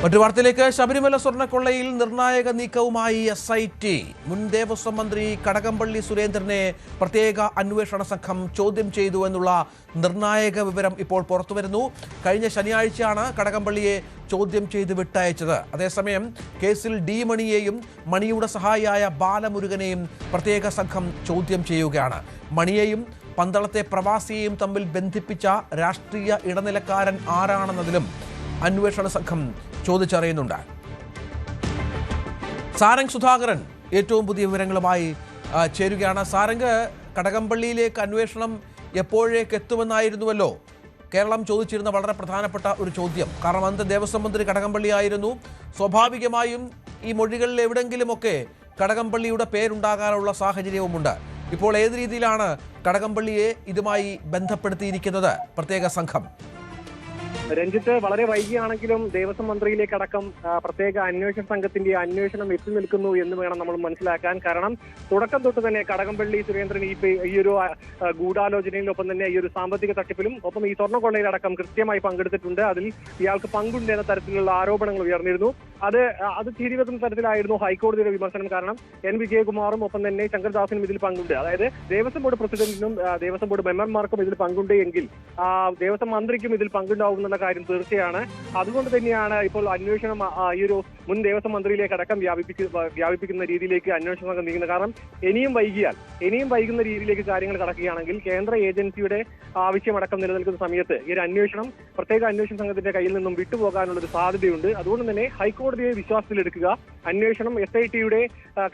മറ്റു വാർത്തയിലേക്ക്. ശബരിമല സ്വർണ്ണക്കൊള്ളയിൽ നിർണായക നീക്കവുമായി SIT. മുൻ ദേവസ്വം മന്ത്രി കടകംപള്ളി സുരേന്ദ്രനെ പ്രത്യേക അന്വേഷണ സംഘം ചോദ്യം ചെയ്തു എന്നുള്ള നിർണായക വിവരം ഇപ്പോൾ പുറത്തുവരുന്നു. കഴിഞ്ഞ ശനിയാഴ്ചയാണ് കടകംപള്ളിയെ ചോദ്യം ചെയ്ത് വിട്ടയച്ചത്. അതേസമയം കേസിൽ ഡി മണിയെയും മണിയുടെ സഹായിയായ ബാലമുരുകനെയും പ്രത്യേക സംഘം ചോദ്യം ചെയ്യുകയാണ്. മണിയെയും പന്തളത്തെ പ്രവാസിയെയും തമ്മിൽ ബന്ധിപ്പിച്ച രാഷ്ട്രീയ ഇടനിലക്കാരൻ ആരാണെന്നതിലും അന്വേഷണ സംഘം ചോദിച്ചറിയുന്നുണ്ട്. സാരംഗ് സുധാകരൻ ഏറ്റവും പുതിയ വിവരങ്ങളുമായി ചേരുകയാണ്. സാരംഗ്, കടകംപള്ളിയിലേക്ക് അന്വേഷണം എപ്പോഴേക്ക് എത്തുമെന്നായിരുന്നുവല്ലോ കേരളം ചോദിച്ചിരുന്ന വളരെ പ്രധാനപ്പെട്ട ഒരു ചോദ്യം. കാരണം അന്ന് ദേവസ്വം മന്ത്രി കടകംപള്ളി ആയിരുന്നു. സ്വാഭാവികമായും ഈ മൊഴികളിൽ എവിടെങ്കിലുമൊക്കെ കടകംപള്ളിയുടെ പേരുണ്ടാകാനുള്ള സാഹചര്യവുമുണ്ട്. ഇപ്പോൾ ഏത് രീതിയിലാണ് കടകംപള്ളിയെ ഇതുമായി ബന്ധപ്പെടുത്തിയിരിക്കുന്നത് പ്രത്യേക സംഘം? രഞ്ജിത്ത്, വളരെ വൈകിയാണെങ്കിലും ദേവസ്വം മന്ത്രിയിലേക്കടക്കം പ്രത്യേക അന്വേഷണ സംഘത്തിന്റെ അന്വേഷണം എത്തി നിൽക്കുന്നു എന്ന് വേണം നമ്മൾ മനസ്സിലാക്കാൻ. കാരണം തുടക്കം തൊട്ട് തന്നെ കടകംപള്ളി സുരേന്ദ്രൻ ഈ ഒരു ഗൂഢാലോചനയിലൊപ്പം തന്നെ ഈ ഒരു സാമ്പത്തിക തട്ടിപ്പിലും ഒപ്പം ഈ സ്വർണ്ണക്കൊള്ളയിലടക്കം കൃത്യമായി പങ്കെടുത്തിട്ടുണ്ട്. അതിൽ ഇയാൾക്ക് പങ്കുണ്ട് എന്ന തരത്തിലുള്ള ആരോപണങ്ങൾ ഉയർന്നിരുന്നു. അത് തിരിവെക്കുന്ന തരത്തിലായിരുന്നു ഹൈക്കോടതിയുടെ വിമർശനം. കാരണം N. വിജയകുമാറും ഒപ്പം തന്നെ ശങ്കർദാസിനും ഇതിൽ പങ്കുണ്ട്. അതായത് ദേവസ്വം ബോർഡ് പ്രസിഡന്റിനും ദേവസ്വം ബോർഡ് മെമ്പർമാർക്കും ഇതിൽ പങ്കുണ്ട് എങ്കിൽ ദേവസ്വം മന്ത്രിക്കും ഇതിൽ പങ്കുണ്ടാവുമെന്നുള്ള കാര്യം തീർച്ചയാണ്. അതുകൊണ്ട് തന്നെയാണ് ഇപ്പോൾ അന്വേഷണം ഈ ഒരു മുൻ ദേവസ്വം മന്ത്രിയിലേക്ക് അടക്കം വ്യാപിപ്പിക്കുന്ന രീതിയിലേക്ക് അന്വേഷണ സംഘം നീങ്ങുന്നത്. കാരണം ഇനിയും വൈകുന്ന രീതിയിലേക്ക് കാര്യങ്ങൾ കടക്കുകയാണെങ്കിൽ കേന്ദ്ര ഏജൻസിയുടെ ആവശ്യമടക്കം നിലനിൽക്കുന്ന സമയത്ത് ഈ ഒരു അന്വേഷണം പ്രത്യേക അന്വേഷണ സംഘത്തിന്റെ കയ്യിൽ നിന്നും വിട്ടുപോകാനുള്ള ഒരു സാധ്യതയുണ്ട്. അതുകൊണ്ട് തന്നെ ഹൈക്കോടതിയെ വിശ്വാസത്തിലെടുക്കുക, അന്വേഷണം SITയുടെ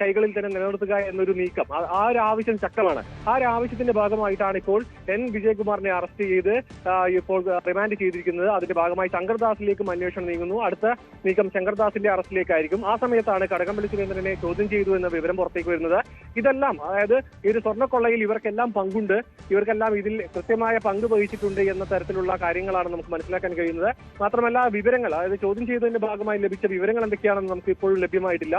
കൈകളിൽ തന്നെ നിലനിർത്തുക എന്നൊരു നീക്കം, ആ ഒരു ആവശ്യം ശക്തമാണ്. ആ ഒരു ആവശ്യത്തിന്റെ ഭാഗമായിട്ടാണ് ഇപ്പോൾ N. വിജയകുമാറിനെ അറസ്റ്റ് ചെയ്ത് ഇപ്പോൾ റിമാൻഡ് ചെയ്തിരിക്കുന്നത്. അതിന്റെ ഭാഗമായി ശങ്കർദാസിലേക്കും അന്വേഷണം നീങ്ങുന്നു. അടുത്ത നീക്കം ശങ്കർദാസിന്റെ അറസ്റ്റിലേക്കായിരിക്കും. ആ സമയത്താണ് കടകംപള്ളി സുരേന്ദ്രനെ ചോദ്യം ചെയ്തു എന്ന വിവരം പുറത്തേക്ക് വരുന്നത്. ഇതെല്ലാം, അതായത് ഈ ഒരു സ്വർണ്ണക്കൊള്ളയിൽ ഇവർക്കെല്ലാം പങ്കുണ്ട്, ഇവർക്കെല്ലാം ഇതിൽ കൃത്യമായ പങ്ക് വഹിച്ചിട്ടുണ്ട് എന്ന തരത്തിലുള്ള കാര്യങ്ങളാണ് നമുക്ക് മനസ്സിലാക്കാൻ കഴിയുന്നത്. മാത്രമല്ല വിവരങ്ങൾ, അതായത് ചോദ്യം ചെയ്തതിന്റെ ഭാഗമായി ലഭിച്ച വിവരങ്ങൾ എന്തൊക്കെയാണെന്ന് നമുക്ക് ഇപ്പോഴും ലഭ്യമായിട്ടില്ല.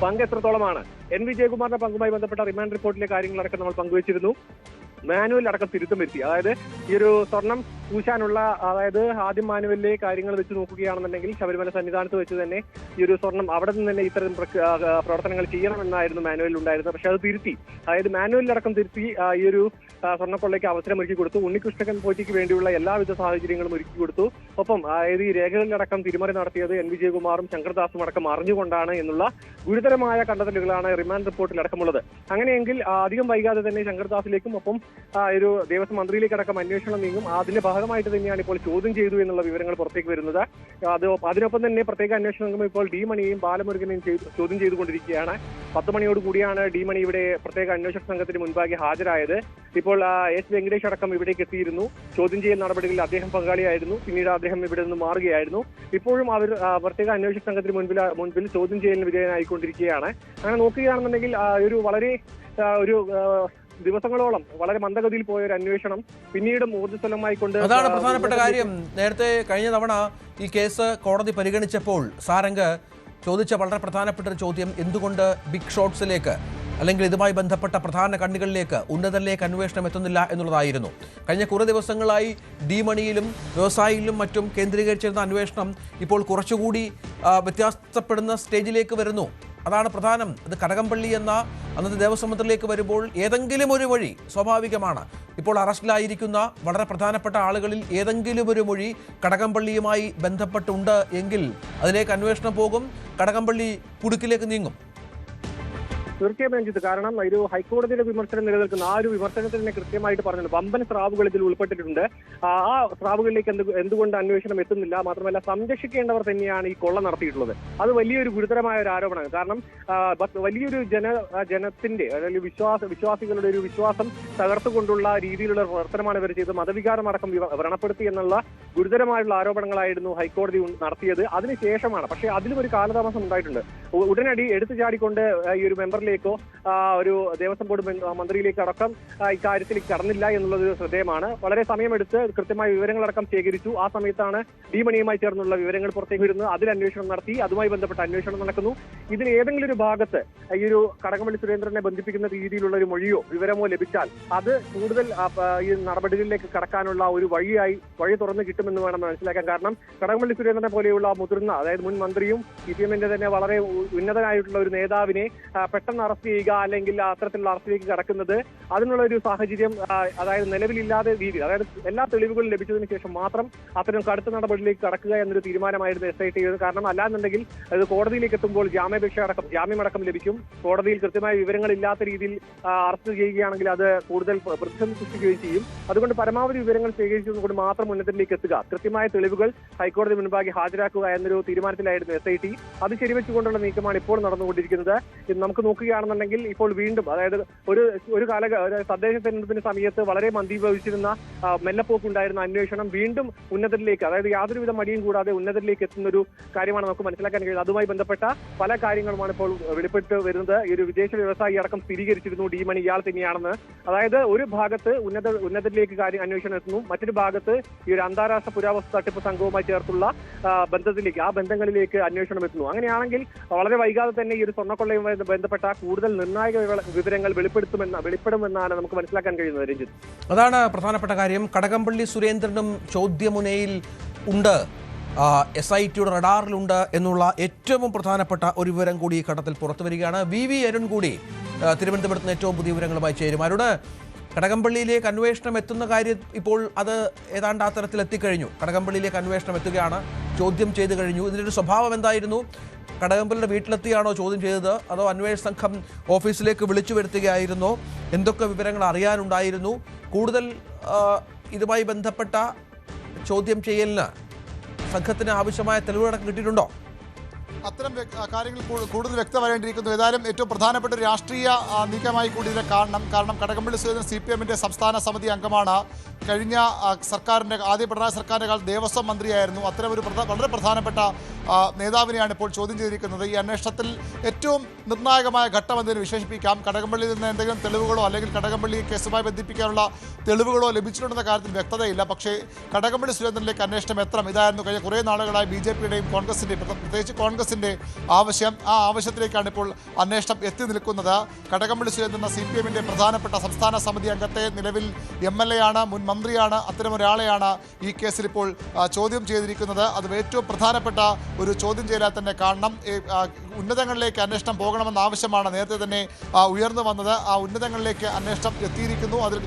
പങ്ക് എത്രത്തോളമാണ്? N. വിജയകുമാറിന്റെ പങ്കുമായി ബന്ധപ്പെട്ട റിമാൻഡ് റിപ്പോർട്ടിലെ കാര്യങ്ങളടക്കം നമ്മൾ പങ്കുവച്ചിരുന്നു. മാനുവൽ അടക്കം തിരുത്തം വരുത്തി. അതായത് ഈ ഒരു സ്വർണം പൂശാനുള്ള, അതായത് ആദ്യം മാനുവലിലെ കാര്യങ്ങൾ വെച്ച് നോക്കുകയാണെന്നുണ്ടെങ്കിൽ ശബരിമല സന്നിധാനത്ത് വെച്ച് തന്നെ ഈ ഒരു സ്വർണം അവിടെ നിന്ന് തന്നെ ഇത്തരം പ്രവർത്തനങ്ങൾ ചെയ്യണമെന്നായിരുന്നു മാനുവലിൽ ഉണ്ടായിരുന്നത്. പക്ഷെ അത് തിരുത്തി, അതായത് മാനുവലിലടക്കം തിരുത്തി ഈ ഒരു സ്വർണ്ണക്കൊള്ളയ്ക്ക് അവസരം ഒരുക്കി കൊടുത്തു. ഉണ്ണികൃഷ്ണൻ പോറ്റിക്ക് വേണ്ടിയുള്ള എല്ലാവിധ സാഹചര്യങ്ങളും ഒരുക്കി കൊടുത്തു. ഒപ്പം അതായത് ഈ രേഖകളിലടക്കം തിരിമറി നടത്തിയത് N. വിജയകുമാറും ശങ്കർദാസും അടക്കം അറിഞ്ഞുകൊണ്ടാണ് എന്നുള്ള ഗുരുതരമായ കണ്ടെത്തലുകളാണ് റിമാൻഡ് റിപ്പോർട്ടിൽ അടക്കമുള്ളത്. അങ്ങനെയെങ്കിൽ അധികം വൈകാതെ തന്നെ ശങ്കർദാസിലേക്കും ഒപ്പം ഒരു ദേവസ്വം മന്ത്രിയിലേക്കടക്കം അന്വേഷണം നീങ്ങും. അതിന്റെ ഭാഗമായിട്ട് തന്നെയാണ് ഇപ്പോൾ ചോദ്യം ചെയ്തു എന്നുള്ള വിവരങ്ങൾ പുറത്തേക്ക് വരുന്നത്. അതിനൊപ്പം തന്നെ പ്രത്യേക അന്വേഷണ സംഘം ഇപ്പോൾ ഡി മണിയെയും ബാലമുരുകനെയും ചോദ്യം ചെയ്തുകൊണ്ടിരിക്കുകയാണ്. 10 മണിയോട് കൂടിയാണ് ഡി മണി ഇവിടെ പ്രത്യേക അന്വേഷണ സംഘത്തിന് മുൻപാകെ ഹാജരായത്. ഇപ്പോൾ S. വെങ്കടേഷ് അടക്കം ഇവിടേക്ക് എത്തിയിരുന്നു. ചോദ്യം ചെയ്യൽ നടപടികളിൽ അദ്ദേഹം പങ്കാളിയായിരുന്നു. പിന്നീട് അദ്ദേഹം ഇവിടെ നിന്ന് മാറുകയായിരുന്നു. ഇപ്പോഴും അവർ പ്രത്യേക അന്വേഷണ സംഘത്തിന് മുൻപിൽ ചോദ്യം ചെയ്യലിന് വിധേയനായിക്കൊണ്ടിരിക്കുകയാണ്. അങ്ങനെ നോക്കുകയാണെന്നുണ്ടെങ്കിൽ വളരെ ദിവസങ്ങളോളം വളരെ മന്ദഗതിയിൽ പോയ ഒരു അന്വേഷണം പിന്നീടും ഊർജ്ജസ്വലമായി കൊണ്ട്, അതാണ് പ്രധാനപ്പെട്ട കാര്യം. നേരത്തെ കഴിഞ്ഞ തവണ ഈ കേസ് കോടതി പരിഗണിച്ചപ്പോൾ സാരംഗ് ചോദിച്ച വളരെ പ്രധാനപ്പെട്ട ഒരു ചോദ്യം, എന്തുകൊണ്ട് ബിഗ് ഷോട്ട്സിലേക്ക് അല്ലെങ്കിൽ ഇതുമായി ബന്ധപ്പെട്ട പ്രധാന കണ്ണികളിലേക്ക്, ഉന്നതരിലേക്ക് അന്വേഷണം എത്തുന്നില്ല എന്നുള്ളതായിരുന്നു. കഴിഞ്ഞ കുറേ ദിവസങ്ങളായി ഡി മണിയിലും വ്യവസായിയിലും മറ്റും കേന്ദ്രീകരിച്ചിരുന്ന അന്വേഷണം ഇപ്പോൾ കുറച്ചുകൂടി വ്യത്യാസപ്പെടുന്ന സ്റ്റേജിലേക്ക് വരുന്നു. അതാണ് പ്രധാനം. ഇത് കടകംപള്ളി എന്ന അന്നത്തെ ദേവസ്വം മന്ത്രിയിലേക്ക് വരുമ്പോൾ ഏതെങ്കിലും ഒരു വഴി സ്വാഭാവികമാണ്. ഇപ്പോൾ അറസ്റ്റിലായിരിക്കുന്ന വളരെ പ്രധാനപ്പെട്ട ആളുകളിൽ ഏതെങ്കിലും ഒരു മൊഴി കടകംപള്ളിയുമായി ബന്ധപ്പെട്ടുണ്ട് എങ്കിൽ അതിലേക്ക് അന്വേഷണം പോകും, കടകംപള്ളി കുടുക്കിലേക്ക് നീങ്ങും. തീർച്ചയായും രഞ്ജിത്ത്, കാരണം ഒരു ഹൈക്കോടതിയുടെ വിമർശനം നിലനിൽക്കുന്ന ആ ഒരു വിമർശനത്തിൽ തന്നെ കൃത്യമായിട്ട് പറഞ്ഞിട്ടുണ്ട്. വമ്പൻ സ്രാവുകൾ ഇതിൽ ഉൾപ്പെട്ടിട്ടുണ്ട്. ആ സ്രാവുകളിലേക്ക് എന്തുകൊണ്ട് അന്വേഷണം എത്തുന്നില്ല? മാത്രമല്ല സംരക്ഷിക്കേണ്ടവർ തന്നെയാണ് ഈ കൊള്ള നടത്തിയിട്ടുള്ളത്. അത് വലിയൊരു ഗുരുതരമായ ഒരു ആരോപണമാണ്. കാരണം വലിയൊരു ജനത്തിന്റെ അല്ലെങ്കിൽ വിശ്വാസികളുടെ ഒരു വിശ്വാസം തകർത്തുകൊണ്ടുള്ള രീതിയിലുള്ള പ്രവർത്തനമാണ് ഇവർ ചെയ്തത്. മതവികാരമടക്കം വ്രണപ്പെടുത്തി എന്നുള്ള ഗുരുതരമായുള്ള ആരോപണങ്ങളായിരുന്നു ഹൈക്കോടതി നടത്തിയത്. അതിനുശേഷമാണ്, പക്ഷേ അതിലും ഒരു കാലതാമസം ഉണ്ടായിട്ടുണ്ട്. ഉടനടി എടുത്തു ചാടിക്കൊണ്ട് ഈ ഒരു മെമ്പർ സെക്രട്ടറിയിലേക്കോ ഒരു ദേവസ്വം ബോർഡ് മന്ത്രിയിലേക്ക് അടക്കം ഇക്കാര്യത്തിൽ കടന്നില്ല എന്നുള്ളത് ശ്രദ്ധേയമാണ്. വളരെ സമയമെടുത്ത് കൃത്യമായ വിവരങ്ങളടക്കം ശേഖരിച്ചു. ആ സമയത്താണ് ഡി മണിയുമായി ചേർന്നുള്ള വിവരങ്ങൾ പുറത്തേക്ക് വരുന്നത്. അതിൽ അന്വേഷണം നടത്തി, അതുമായി ബന്ധപ്പെട്ട അന്വേഷണം നടക്കുന്നു. ഇതിൽ ഏതെങ്കിലും ഒരു ഭാഗത്ത് ഈ ഒരു കടകംപള്ളി സുരേന്ദ്രനെ ബന്ധിപ്പിക്കുന്ന രീതിയിലുള്ള ഒരു മൊഴിയോ വിവരമോ ലഭിച്ചാൽ അത് കൂടുതൽ ഈ നടപടികളിലേക്ക് കടക്കാനുള്ള ഒരു വഴി തുറന്നു കിട്ടുമെന്ന് വേണം മനസ്സിലാക്കാൻ. കാരണം കടകംപള്ളി സുരേന്ദ്രനെ പോലെയുള്ള മുതിർന്ന, അതായത് മുൻ മന്ത്രിയും CPM-ന്റെ തന്നെ വളരെ ഉന്നതനായിട്ടുള്ള ഒരു നേതാവിനെ പെട്ടെന്ന് അറസ്റ്റ് ചെയ്യുക, അല്ലെങ്കിൽ അത്തരത്തിലുള്ള അറസ്റ്റിലേക്ക് കടക്കുന്നത് അതിനുള്ള ഒരു സാഹചര്യം അതായത് നിലവിലില്ലാതെ രീതിയിൽ, അതായത് എല്ലാ തെളിവുകളും ലഭിച്ചതിന് ശേഷം മാത്രം അത്തരം കടുത്ത നടപടിയിലേക്ക് കടക്കുക എന്നൊരു തീരുമാനമായിരുന്നു SIT. കാരണം അല്ലാന്നുണ്ടെങ്കിൽ അത് കോടതിയിലേക്ക് എത്തുമ്പോൾ ജാമ്യമടക്കം ലഭിക്കും. കോടതിയിൽ കൃത്യമായ വിവരങ്ങൾ ഇല്ലാത്ത രീതിയിൽ അറസ്റ്റ് ചെയ്യുകയാണെങ്കിൽ അത് കൂടുതൽ പ്രതിസന്ധി സൃഷ്ടിക്കുകയും ചെയ്യും. അതുകൊണ്ട് പരമാവധി വിവരങ്ങൾ ശേഖരിച്ചതുകൊണ്ട് മാത്രം ഉന്നതത്തിലേക്ക് എത്തുക, കൃത്യമായ തെളിവുകൾ ഹൈക്കോടതി മുൻപാകെ ഹാജരാക്കുക എന്നൊരു തീരുമാനത്തിലായിരുന്നു SIT. അത് ശരിവെച്ചുകൊണ്ടുള്ള നീക്കമാണ് ഇപ്പോൾ നടന്നുകൊണ്ടിരിക്കുന്നത്. നമുക്ക് നോക്കുകയാണെന്നുണ്ടെങ്കിൽ ഇപ്പോൾ വീണ്ടും, അതായത് ഒരു തദ്ദേശ തെരഞ്ഞെടുപ്പിന് സമയത്ത് വളരെ മന്ദീഭവിച്ചിരുന്ന മെല്ലപ്പോക്കുണ്ടായിരുന്ന അന്വേഷണം വീണ്ടും ഉന്നതരിലേക്ക്, അതായത് യാതൊരുവിധ മടിയും കൂടാതെ ഉന്നതരിലേക്ക് എത്തുന്ന ഒരു കാര്യമാണ് നമുക്ക് മനസ്സിലാക്കാൻ കഴിയുന്നത്. അതുമായി ബന്ധപ്പെട്ട പല കാര്യങ്ങളുമാണ് ഇപ്പോൾ വെളിപ്പെട്ട് വരുന്നത്. ഈ ഒരു വിദേശ വ്യവസായി അടക്കം സ്ഥിരീകരിച്ചിരുന്നു ഡി മണി ഇയാൾ തന്നെയാണെന്ന്. അതായത് ഒരു ഭാഗത്ത് ഉന്നതരിലേക്ക് അന്വേഷണം എത്തുന്നു, മറ്റൊരു ഭാഗത്ത് ഈ ഒരു അന്താരാഷ്ട്ര പുരാവസ്തു തട്ടിപ്പ് സംഘവുമായി ചേർത്തുള്ള ബന്ധങ്ങളിലേക്ക് അന്വേഷണം എത്തുന്നു. അങ്ങനെയാണെങ്കിൽ വളരെ വൈകാതെ തന്നെ ഈ ഒരു സ്വർണ്ണക്കൊള്ളയുമായി ബന്ധപ്പെട്ട കൂടുതൽ നിർണായക വിവരങ്ങൾ വെളിപ്പെടുമെന്നാണ് നമുക്ക് മനസ്സിലാക്കാൻ കഴിയുന്നത്. രഞ്ജിത്ത്, അതാണ് പ്രധാനപ്പെട്ട കാര്യം. കടകംപള്ളി സുരേന്ദ്രനും ചോദ്യമുനയിൽ ഉണ്ട്, SITയുടെ റഡാറിലുണ്ട് എന്നുള്ള ഏറ്റവും പ്രധാനപ്പെട്ട ഒരു വിവരം കൂടി ഈ ഘട്ടത്തിൽ പുറത്തു വരികയാണ്. VV അരുൺ കൂടി തിരുവനന്തപുരത്ത് നിന്ന് ഏറ്റവും പുതിയ വിവരങ്ങളുമായി ചേരും. അരുണ്, കടകംപള്ളിയിലേക്ക് അന്വേഷണം എത്തുന്ന കാര്യം ഇപ്പോൾ അത് ഏതാണ്ട് ആ തരത്തിൽ എത്തിക്കഴിഞ്ഞു. കടകംപള്ളിയിലേക്ക് അന്വേഷണം എത്തുകയാണ്, ചോദ്യം ചെയ്തു കഴിഞ്ഞു. ഇതിൻ്റെ സ്വഭാവം എന്തായിരുന്നു? കടകംപള്ളിയുടെ വീട്ടിലെത്തിയാണോ ചോദ്യം ചെയ്തത്, അതോ അന്വേഷണ സംഘം ഓഫീസിലേക്ക് വിളിച്ചു വരുത്തുകയായിരുന്നോ? എന്തൊക്കെ വിവരങ്ങൾ അറിയാനുണ്ടായിരുന്നു? കൂടുതൽ ഇതുമായി ബന്ധപ്പെട്ട ചോദ്യം ചെയ്യലിന് സംഘത്തിന് ആവശ്യമായ തെളിവുകളൊക്കെ കിട്ടിയിട്ടുണ്ടോ? അത്തരം കാര്യങ്ങൾ കൂടുതൽ വ്യക്തമായിരിക്കുന്നു. ഏതായാലും ഏറ്റവും പ്രധാനപ്പെട്ട ഒരു രാഷ്ട്രീയ നീക്കമായി കൂടി ഇതിനെ കാണണം. കാരണം കടകംപള്ളി സുരേന്ദ്രൻ CPM-ന്റെ സംസ്ഥാന സമിതി അംഗമാണ്. കഴിഞ്ഞ ആദ്യ പിണറായി സർക്കാരിൻ്റെ കാലത്ത് ദേവസ്വം മന്ത്രിയായിരുന്നു. അത്തരമൊരു വളരെ പ്രധാനപ്പെട്ട നേതാവിനെയാണ് ഇപ്പോൾ ചോദ്യം ചെയ്തിരിക്കുന്നത്. ഈ അന്വേഷണത്തിൽ ഏറ്റവും നിർണായകമായ ഘട്ടമെന്നതിന് വിശേഷിപ്പിക്കാം. കടകംപള്ളിയിൽ നിന്ന് എന്തെങ്കിലും തെളിവുകളോ അല്ലെങ്കിൽ കടകംപള്ളി കേസുമായി ബന്ധിപ്പിക്കാനുള്ള തെളിവുകളോ ലഭിച്ചിട്ടുണ്ടെന്ന കാര്യത്തിൽ വ്യക്തതയില്ല. പക്ഷേ കടകംപള്ളി സുരേന്ദ്രനിലേക്ക് അന്വേഷണം എത്തണം, ഇതായിരുന്നു കഴിഞ്ഞ കുറേ നാളുകളായി BJP-യുടെയും കോൺഗ്രസിൻ്റെയും, പ്രത്യേകിച്ച് കോൺഗ്രസിൻ്റെ ആവശ്യം. ആ ആവശ്യത്തിലേക്കാണ് ഇപ്പോൾ അന്വേഷണം എത്തി നിൽക്കുന്നത്. കടകംപള്ളി സുരേന്ദ്രൻ CPM-ന്റെ പ്രധാനപ്പെട്ട സംസ്ഥാന സമിതി അംഗത്തെ, നിലവിൽ MLA ആണ്, മുൻ മന്ത്രിയാണ്, അത്തരമൊരാളെയാണ് ഈ കേസിൽ ഇപ്പോൾ ചോദ്യം ചെയ്തിരിക്കുന്നത്. അത് ഏറ്റവും പ്രധാനപ്പെട്ട ഒരു ചോദ്യം ചെയ്യലായി തന്നെ കാണണം. ഉന്നതങ്ങളിലേക്ക് അന്വേഷണം പോകണമെന്ന ആവശ്യമാണ് നേരത്തെ തന്നെ ഉയർന്നു വന്നത്. ആ ഉന്നതങ്ങളിലേക്ക് അന്വേഷണം എത്തിയിരിക്കുന്നു. അതിൽ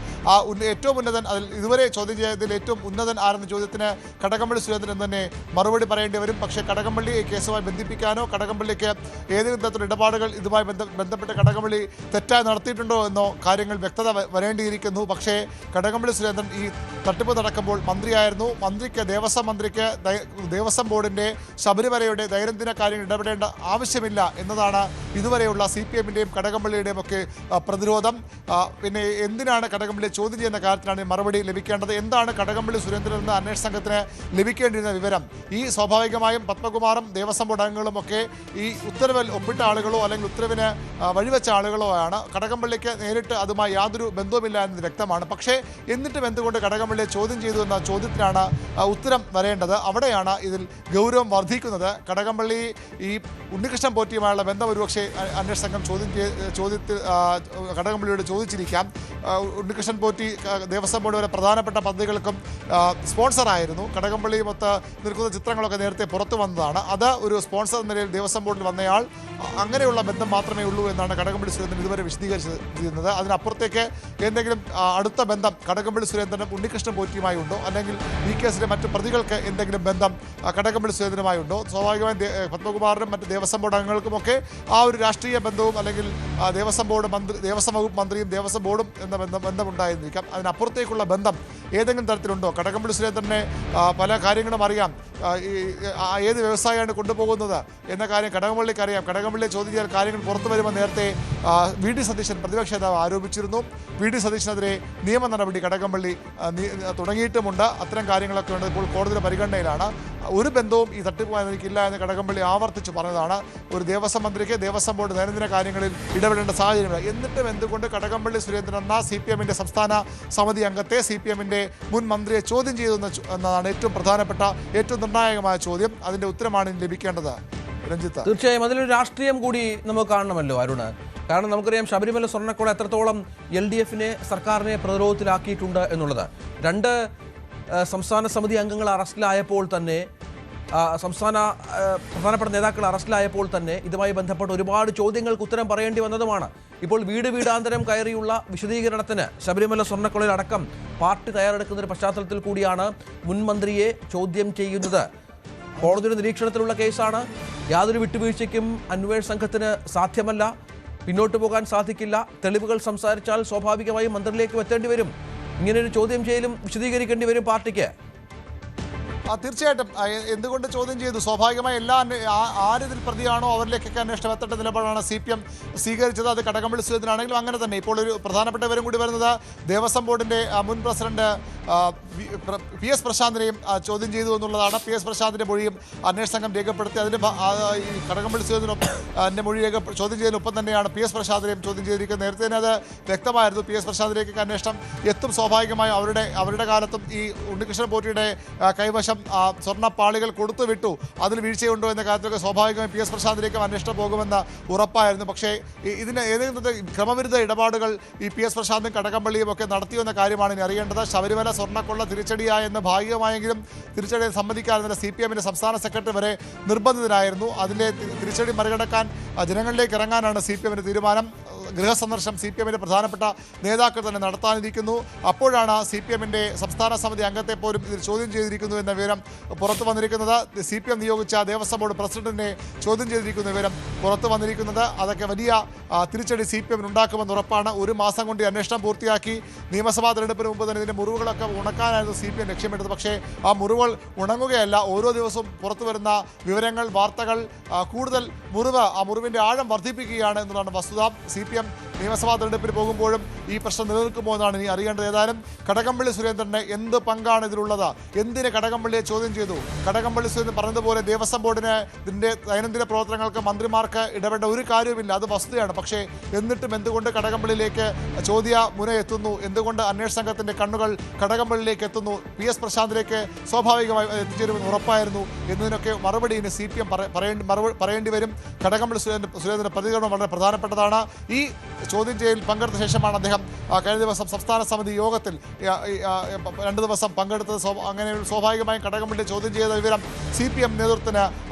ഏറ്റവും ഉന്നതൻ, അതിൽ ഇതുവരെ ചോദ്യം ചെയ്തതിൽ ഏറ്റവും ഉന്നതൻ ആരെന്ന ചോദ്യത്തിന് കടകംപള്ളി സുരേന്ദ്രൻ തന്നെ മറുപടി പറയേണ്ടി വരും. പക്ഷേ കടകംപള്ളി ഈ കേസുമായി ബന്ധിപ്പിക്കാനോ കടകംപള്ളിക്ക് ഏതെങ്കിലും തരത്തിലുള്ള ഇടപാടുകൾ ഇതുമായി ബന്ധപ്പെട്ട് കടകംപള്ളി തെറ്റായി നടത്തിയിട്ടുണ്ടോ എന്നോ കാര്യങ്ങൾ വ്യക്തത വരേണ്ടിയിരിക്കുന്നു. പക്ഷേ കടകംപള്ളി സുരേന്ദ്രൻ ഈ തട്ടിപ്പ് നടക്കുമ്പോൾ മന്ത്രിയായിരുന്നു. ദേവസ്വം ദേവസ്വം ബോർഡിൻ്റെ ശബരിമലയുടെ ദൈനംദിന കാര്യങ്ങൾ ഇടപെടേണ്ട ആവശ്യമില്ല എന്നതാണ് ഇതുവരെയുള്ള CPM-ന്റെയും കടകംപള്ളിയുടെയും ഒക്കെ പ്രതിരോധം. പിന്നെ എന്തിനാണ് കടകംപള്ളിയെ ചോദ്യം ചെയ്യുന്ന കാര്യത്തിലാണ് മറുപടി ലഭിക്കേണ്ടത്. എന്താണ് കടകംപള്ളി സുരേന്ദ്രൻ എന്ന അന്വേഷണ സംഘത്തിന് ലഭിക്കേണ്ടിരുന്ന വിവരം? ഈ സ്വാഭാവികമായും പത്മകുമാറും ദേവസ്വം ബോർഡ് അംഗങ്ങളും ഒക്കെ ഈ ഉത്തരവിൽ ഒപ്പിട്ട ആളുകളോ അല്ലെങ്കിൽ ഉത്തരവിന് വഴിവെച്ച ആളുകളോ ആണ്. കടകംപള്ളിക്ക് നേരിട്ട് അതുമായി യാതൊരു ബന്ധവുമില്ല എന്നത് വ്യക്തമാണ്. പക്ഷേ എന്നിട്ടും എന്തുകൊണ്ട് കടകംപള്ളിയെ ചോദ്യം ചെയ്തു എന്ന ചോദ്യത്തിനാണ് ഉത്തരം വരേണ്ടത്. അവിടെയാണ് ഇതിൽ ഗൗരവം വർദ്ധിക്കുന്നത്. കടകംപള്ളി ഈ ഉണ്ണികൃഷ്ണൻ പോറ്റിയുമായുള്ള ബന്ധം ഒരുപക്ഷെ അന്വേഷണ സംഘം ചോദ്യത്തിൽ കടകംപള്ളിയോട് ചോദിച്ചിരിക്കാം. ഉണ്ണികൃഷ്ണൻ പോറ്റി ദേവസ്വം ബോർഡ് വരെ പ്രധാനപ്പെട്ട പദ്ധതികൾക്കും സ്പോൺസറായിരുന്നു. കടകംപള്ളിയുമൊത്ത് നിൽക്കുന്ന ചിത്രങ്ങളൊക്കെ നേരത്തെ പുറത്തു വന്നതാണ്. അത് ഒരു സ്പോൺസർ നിലയിൽ ദേവസ്വം ബോർഡിൽ വന്നയാൾ, അങ്ങനെയുള്ള ബന്ധം മാത്രമേ ഉള്ളൂ എന്നാണ് കടകംപള്ളി സുരേന്ദ്രൻ ഇതുവരെ വിശദീകരിച്ചിരുന്നത്. അതിനപ്പുറത്തേക്ക് എന്തെങ്കിലും അടുത്ത ബന്ധം കടകംപള്ളി സുരേന്ദ്രനും ഉണ്ണികൃഷ്ണൻ പോറ്റിയുമായി ഉണ്ടോ, അല്ലെങ്കിൽ ഈ കേസിലെ മറ്റു പ്രതികൾക്ക് എന്തെങ്കിലും ബന്ധം കടകംപള്ളി സുരേന്ദ്രനുമായി ഉണ്ടോ? സ്വാഭാവികമായും പത്മകുമാറിനും മറ്റ് ദേവസ്വം ബോർഡ് അംഗങ്ങൾക്കുമൊക്കെ ആ ഒരു രാഷ്ട്രീയ ബന്ധവും അല്ലെങ്കിൽ ദേവസ്വം വകുപ്പ് മന്ത്രിയും ദേവസ്വം ബോർഡും എന്ന ബന്ധമുണ്ടായിരിക്കാം. അതിനപ്പുറത്തേക്കുള്ള ബന്ധം ഏതെങ്കിലും തരത്തിലുണ്ടോ? കടകംപള്ളി സുരേന്ദ്രനെ പല കാര്യങ്ങളും അറിയാം. ഏത് വ്യവസായമാണ് കൊണ്ടുപോകുന്നത് എന്ന കാര്യം കടകംപള്ളിക്ക് അറിയാം. കടകംപള്ളിയെ ചോദ്യം ചെയ്യാൻ കാര്യങ്ങൾ പുറത്തു വരുമ്പോൾ നേരത്തെ വി ഡി സതീശൻ പ്രതിപക്ഷ നേതാവ് ആരോപിച്ചിരുന്നു. വി ഡി സതീശനെതിരെ നിയമ നടപടി കടകംപള്ളി തുടങ്ങിയിട്ടുമുണ്ട്. അത്തരം കാര്യങ്ങളൊക്കെ ഉണ്ട്. ഇപ്പോൾ കോടതിയുടെ പരിഗണനയിലാണ്. ഒരു ബന്ധവും ഈ തട്ടിപ്പുമായി എനിക്കില്ല എന്ന് കടകംപള്ളി ആവർത്തിച്ച് പറഞ്ഞതാണ്. ഒരു ദേവസ്വം മന്ത്രിക്ക് ദേവസ്വം ബോർഡ് ദൈനംദിന കാര്യങ്ങളിൽ ഇടപെടേണ്ട സാഹചര്യമില്ല. എന്നിട്ടും എന്തുകൊണ്ട് കടകംപള്ളി സുരേന്ദ്രൻ എന്ന CPM-ന്റെ സംസ്ഥാന സമിതി അംഗത്തെ CPM-ന്റെ മുൻ മന്ത്രിയെ ചോദ്യം ചെയ്തു എന്നതാണ് ഏറ്റവും പ്രധാനപ്പെട്ട, ഏറ്റവും നിർണായകമായ ചോദ്യം. അതിന്റെ ഉത്തരമാണ് ഇനി ലഭിക്കേണ്ടത്. രഞ്ജിത്ത്, തീർച്ചയായും അതിലൊരു രാഷ്ട്രീയം കൂടി നമുക്ക് കാണണമല്ലോ അരുണ്. കാരണം നമുക്കറിയാം ശബരിമല സ്വർണ്ണക്കൊള്ള എത്രത്തോളം LDF-നെ സർക്കാരിനെ പ്രതിരോധത്തിലാക്കിയിട്ടുണ്ട് എന്നുള്ളത്. 2 സംസ്ഥാന സമിതി അംഗങ്ങൾ അറസ്റ്റിലായപ്പോൾ തന്നെ, സംസ്ഥാന പ്രധാനപ്പെട്ട നേതാക്കൾ അറസ്റ്റിലായപ്പോൾ തന്നെ ഇതുമായി ബന്ധപ്പെട്ട് ഒരുപാട് ചോദ്യങ്ങൾക്ക് ഉത്തരം പറയേണ്ടി വന്നതുമാണ്. ഇപ്പോൾ വീടാന്തരം കയറിയുള്ള വിശദീകരണത്തിന് ശബരിമല സ്വർണ്ണക്കൊള്ളയിലടക്കം പാർട്ടി തയ്യാറെടുക്കുന്ന ഒരു പശ്ചാത്തലത്തിൽ കൂടിയാണ് മുൻ മന്ത്രിയെ ചോദ്യം ചെയ്യുന്നത്. കോടതിയുടെ നിരീക്ഷണത്തിലുള്ള കേസാണ്. യാതൊരു വിട്ടുവീഴ്ചയ്ക്കും അന്വേഷണ സംഘത്തിന് സാധ്യമല്ല, പിന്നോട്ട് പോകാൻ സാധിക്കില്ല. തെളിവുകൾ സംസാരിച്ചാൽ സ്വാഭാവികമായും മന്ത്രിയിലേക്ക് എത്തേണ്ടി വരും. ഇങ്ങനെയൊരു ചോദ്യം ചെയ്യലും വിശദീകരിക്കേണ്ടി വരും പാർട്ടിക്ക്. തീർച്ചയായിട്ടും. എന്തുകൊണ്ട് ചോദ്യം ചെയ്തു? സ്വാഭാവികമായി ആരിതിൽ പ്രതിയാണോ അവരിലേക്കൊക്കെ അന്വേഷണം എത്തേണ്ട നിലപാടാണ് CPM സ്വീകരിച്ചത്. അത് കടകംപള്ളി സുരേന്ദ്രനാണെങ്കിലും അങ്ങനെ തന്നെ. ഇപ്പോൾ ഒരു പ്രധാനപ്പെട്ട വിവരം കൂടി വരുന്നത് ദേവസ്വം ബോർഡിന്റെ മുൻ പ്രസിഡന്റ് PS പ്രശാന്തിനെയും ചോദ്യം ചെയ്തു എന്നുള്ളതാണ്. PS പ്രശാന്തിന്റെ മൊഴിയും അന്വേഷണ സംഘം രേഖപ്പെടുത്തി. അതിന് ഈ കടകംപള്ളി സുരേന്ദ്രന്റെ മൊഴി ചോദ്യം ചെയ്തതിനൊപ്പം തന്നെയാണ് PS പ്രശാന്തിനെയും ചോദ്യം ചെയ്തിരിക്കുന്നത്. നേരത്തെ തന്നെ അത് വ്യക്തമായിരുന്നു. PS പ്രശാന്തിലേക്ക് അന്വേഷണം എത്തും. സ്വാഭാവികമായും അവരുടെ കാലത്തും ഈ ഉണ്ണികൃഷ്ണൻ പോറ്റിയുടെ കൈവശം സ്വർണ്ണപ്പാളികൾ കൊടുത്തു വിട്ടു. അതിൽ വീഴ്ചയുണ്ടോ എന്ന കാര്യത്തിലൊക്കെ സ്വാഭാവികമായും PS പ്രശാന്തിലേക്കും അന്വേഷണം പോകുമെന്ന് ഉറപ്പായിരുന്നു. പക്ഷേ ഇതിന് ഏതെങ്കിലും ക്രമവിരുദ്ധ ഇടപാടുകൾ ഈ PS പ്രശാന്തും കടകംപള്ളിയും ഒക്കെ നടത്തിയെന്ന കാര്യമാണ് ഇനി അറിയേണ്ടത്. ശബരിമല സ്വർണ്ണക്കൊള്ള തിരിച്ചടിയായെന്ന് ഭാഗികമായെങ്കിലും തിരിച്ചടിയെ സമ്മതിക്കാതെ CPM-ന്റെ സംസ്ഥാന സെക്രട്ടറി വരെ നിർബന്ധിതനായിരുന്നു. അതിൻ്റെ തിരിച്ചടി മറികടക്കാൻ ജനങ്ങളിലേക്ക് ഇറങ്ങാനാണ് CPM-ന്റെ തീരുമാനം. ഗൃഹസന്ദർശനം CPM-ന്റെ പ്രധാനപ്പെട്ട നേതാക്കൾ തന്നെ നടത്താനിരിക്കുന്നു. അപ്പോഴാണ് CPM-ന്റെ സംസ്ഥാന സമിതി അംഗത്തെ പോലും ഇതിൽ ചോദ്യം ചെയ്തിരിക്കുന്നു എന്ന വിവരം പുറത്തു വന്നിരിക്കുന്നത്. CPM നിയോഗിച്ച ദേവസ്വം ബോർഡ് പ്രസിഡന്റിനെ ചോദ്യം ചെയ്തിരിക്കുന്ന വിവരം പുറത്തു വന്നിരിക്കുന്നത്. അതൊക്കെ വലിയ തിരിച്ചടി CPM-ന് ഉണ്ടാക്കുമെന്ന് ഉറപ്പാണ്. 1 മാസം കൊണ്ട് അന്വേഷണം പൂർത്തിയാക്കി നിയമസഭാ തെരഞ്ഞെടുപ്പിന് മുമ്പ് തന്നെ ഇതിൻ്റെ മുറിവുകളൊക്കെ ഉണക്കാനായിരുന്നു CPM ലക്ഷ്യമിട്ടത്. പക്ഷേ ആ മുറിവുകൾ ഉണങ്ങുകയല്ല. ഓരോ ദിവസവും പുറത്തു വരുന്ന വിവരങ്ങൾ, വാർത്തകൾ കൂടുതൽ ആ മുറിവിൻ്റെ ആഴം വർദ്ധിപ്പിക്കുകയാണ് എന്നതാണ് വസ്തുത. CPM നിയമസഭാ തെരഞ്ഞെടുപ്പിന് പോകുമ്പോഴും ഈ പ്രശ്നം നിലനിൽക്കുമോ എന്നാണ് ഇനി അറിയേണ്ടത്. ഏതായാലും കടകംപള്ളി സുരേന്ദ്രന് എന്ത് പങ്കാണ് ഇതിലുള്ളത്? എന്തിന് കടകംപള്ളിയെ ചോദ്യം ചെയ്തു? കടകംപള്ളി സുരേന്ദ്രൻ പറഞ്ഞതുപോലെ ദേവസ്വം ബോർഡിന് ഇതിൻ്റെ ദൈനംദിന പ്രവർത്തനങ്ങൾക്ക് മന്ത്രിമാർക്ക് ഇടപെടേണ്ട ഒരു കാര്യവുമില്ല, അത് വസ്തുതയാണ്. പക്ഷേ എന്നിട്ടും എന്തുകൊണ്ട് കടകംപള്ളിയിലേക്ക് ചോദ്യ മുന എത്തുന്നു? എന്തുകൊണ്ട് അന്വേഷണ സംഘത്തിൻ്റെ കണ്ണുകൾ കടകംപള്ളിയിലേക്ക് എത്തുന്നു? PS പ്രശാന്തിലേക്ക് സ്വാഭാവികമായി എത്തിച്ചേരുമെന്ന് ഉറപ്പായിരുന്നു എന്നതിനൊക്കെ മറുപടി ഇനി CPM പറയേണ്ടി വരും. കടകംപള്ളി സുരേന്ദ്രൻ്റെ പ്രതികരണം വളരെ പ്രധാനപ്പെട്ടതാണ്. ഈ ചോദ്യം ചെയ്യലിൽ പങ്കെടുത്ത ശേഷമാണ് അദ്ദേഹം കഴിഞ്ഞ ദിവസം സംസ്ഥാന സമിതി യോഗത്തിൽ 2 ദിവസം പങ്കെടുത്തത്. അങ്ങനെ സ്വാഭാവികമായും കടകംപള്ളി ചോദ്യം ചെയ്ത വിവരം CPM നേതൃത്വത്തിന്